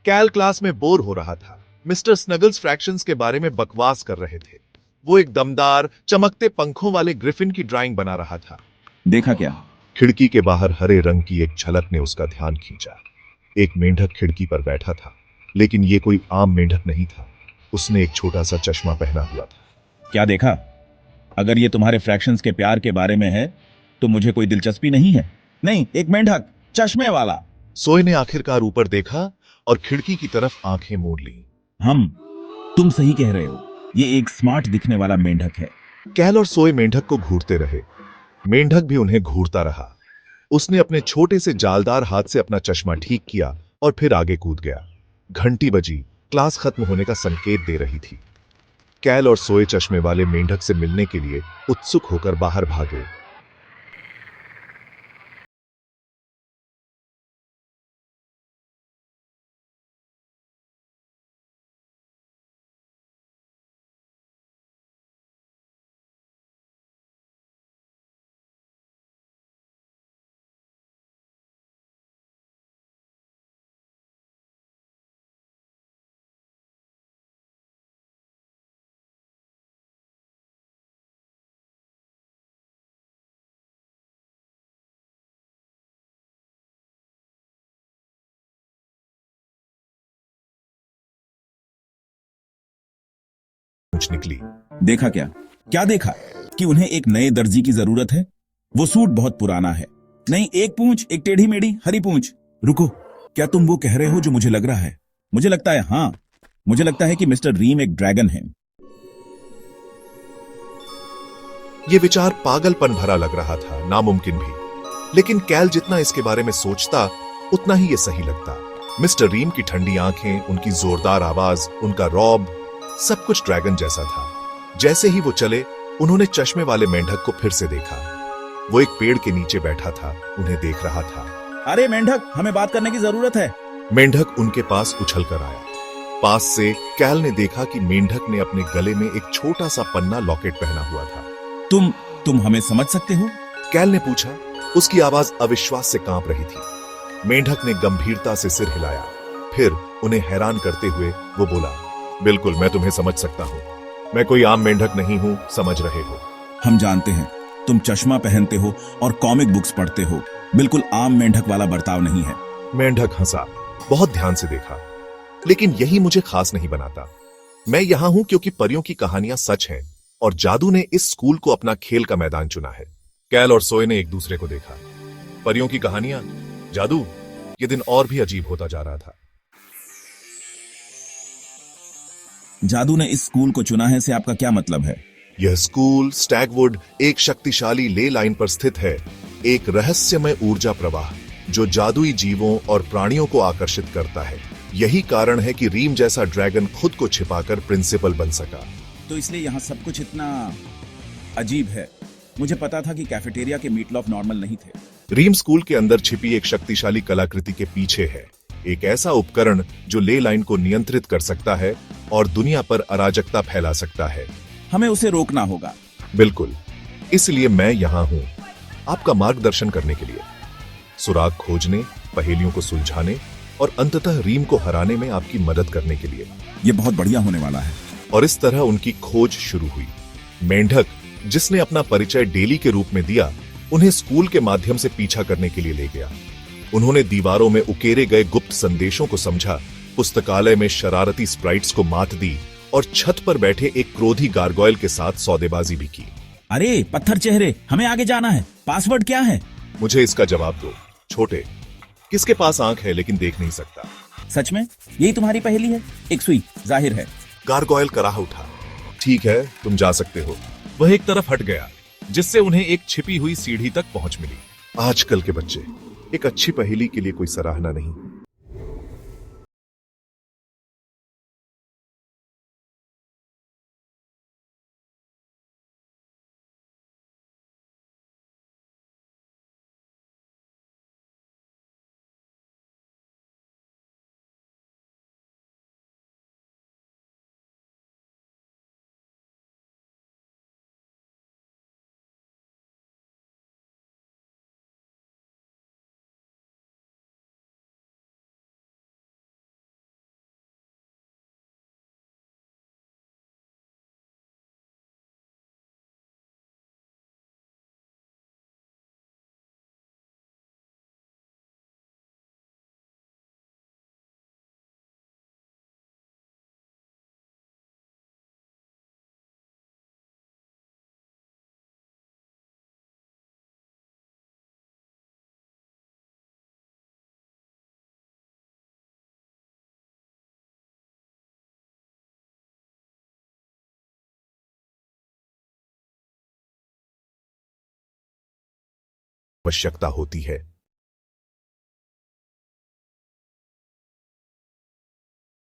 कैल class में bore हो रहा था। मिस्टर स्नगल्स फ्रैक्शंस के बारे में बकवास कर रहे थे। वो एक दमदार चमकते पंखों वाले ग्रिफिन की ड्राइंग बना रहा था। देखा क्या? खिड़की के बाहर हरे रंग की एक झलक ने उसका ध्यान खींचा। एक मेंढक खिड़की पर बैठा था, लेकिन ये कोई आम मेंढक नहीं था। उसने एक छोटा सा चश्मा पहना हुआ था। क्या देखा? अगर ये तुम्हारे फ्रैक्शंस के प्यार के बारे में है तो मुझे कोई दिलचस्पी नहीं है। नहीं, एक मेंढक चश्मे वाला। सोए ने आखिरकार ऊपर देखा और खिड़की की तरफ आंखें मोड़ ली। हम तुम सही कह रहे हो, ये एक स्मार्ट दिखने वाला मेंढक है। कैल और सोए मेंढक को घूरते रहे। मेंढक भी उन्हें घूरता रहा। उसने अपने छोटे से जालदार हाथ से अपना चश्मा ठीक किया और फिर आगे कूद गया। घंटी बजी। क्लास खत्म होने का संकेत दे रही थी। कैल और सोए चश्मे वाले मेंढक से मिलने के लिए उत्सुक होकर बाहर भागे। पूंछ निकली। देखा क्या? क्या देखा? कि उन्हें एक नए दर्जी की जरूरत है। वो सूट बहुत पुराना है। नहीं, एक पूंछ, एक टेढ़ी मेढ़ी हरी पूंछ। रुको, क्या तुम वो कह रहे हो जो मुझे लग रहा है? मुझे लगता है, हाँ, मुझे लगता है कि मिस्टर रीम एक ड्रैगन है। यह विचार पागलपन भरा लग रहा था, नामुमकिन भी। लेकिन कैल जितना इसके बारे में सोचता, उतना ही यह सही लगता। मिस्टर रीम की ठंडी आंखें, उनकी जोरदार आवाज, उनका रौब, सब कुछ ड्रैगन जैसा था। जैसे ही वो चले, उन्होंने चश्मे वाले मेंढक को फिर से देखा। वो एक पेड़ के नीचे बैठा था, उन्हें देख रहा था। अरे मेंढक, हमें बात करने की जरूरत है। मेंढक उनके पास उछल कर आया। पास से कैल ने देखा कि मेंढक ने अपने गले में एक छोटा सा पन्ना लॉकेट पहना हुआ था। तुम हमें समझ सकते हो? कैल ने पूछा। उसकी आवाज अविश्वास से कांप रही थी। मेंढक ने गंभीरता से सिर हिलाया। फिर उन्हें हैरान करते हुए वो बोला, बिल्कुल, मैं तुम्हें समझ सकता हूं। मैं कोई आम मेंढक नहीं हूं, समझ रहे हो। हम जानते हैं, तुम चश्मा पहनते हो और कॉमिक बुक्स पढ़ते हो। बिल्कुल आम मेंढक वाला बर्ताव नहीं है। मेंढक हंसा। बहुत ध्यान से देखा। लेकिन यही मुझे खास नहीं बनाता। मैं यहां हूं क्योंकि परियों की कहानियां सच हैं और जादू ने इस स्कूल को अपना खेल का मैदान चुना है। कैल और सोए ने एक दूसरे को देखा। परियों की कहानियां, जादू, ये दिन और भी अजीब होता जा रहा था। जादू ने इस स्कूल को चुना है से आपका क्या मतलब है? यह स्कूल स्टैगवुड एक शक्तिशाली ले लाइन पर स्थित है। एक रहस्यमय ऊर्जा प्रवाह जो जादुई जीवों और प्राणियों को आकर्षित करता है। यही कारण है कि रीम जैसा ड्रैगन खुद को छिपाकर प्रिंसिपल बन सका। तो इसलिए यहाँ सब कुछ इतना अजीब है। मुझे पता था कि कैफेटेरिया के मीटलॉफ नॉर्मल नहीं थे। रीम स्कूल के अंदर छिपी एक शक्तिशाली कलाकृति के पीछे है। एक ऐसा उपकरण जो ले लाइन को नियंत्रित कर सकता है और दुनिया पर अराजकता फैला सकता है। हमें उसे रोकना होगा। बिल्कुल, इसलिए मैं यहां हूं, आपका मार्गदर्शन करने के लिए। सुराग खोजने, पहेलियों को सुलझाने और अंततः रीम को हराने में आपकी मदद करने के लिए। ये बहुत बढ़िया होने वाला है। और इस तरह उनकी खोज शुरू हुई। मेंढक, जिसने अपना परिचय डेली के रूप में दिया, उन्हें स्कूल के माध्यम से पीछा करने के लिए ले गया। उन्होंने दीवारों में उकेरे गए गुप्त संदेशों को समझा, पुस्तकालय में शरारती स्प्राइट्स को मात दी और छत पर बैठे एक क्रोधी गार्गोयल के साथ सौदेबाजी भी की। अरे पत्थर चेहरे, हमें आगे जाना है। पासवर्ड क्या है? मुझे इसका जवाब दो, छोटे। किसके पास आंख है लेकिन देख नहीं सकता? सच में यही तुम्हारी पहेली है? एक सुई, जाहिर है। गार्गोयल कराह उठा। ठीक है, तुम जा सकते हो। वह एक तरफ हट गया, जिससे उन्हें एक छिपी हुई सीढ़ी तक पहुंच मिली। आजकल के बच्चे, एक अच्छी पहेली के लिए कोई सराहना नहीं। आवश्यकता होती है।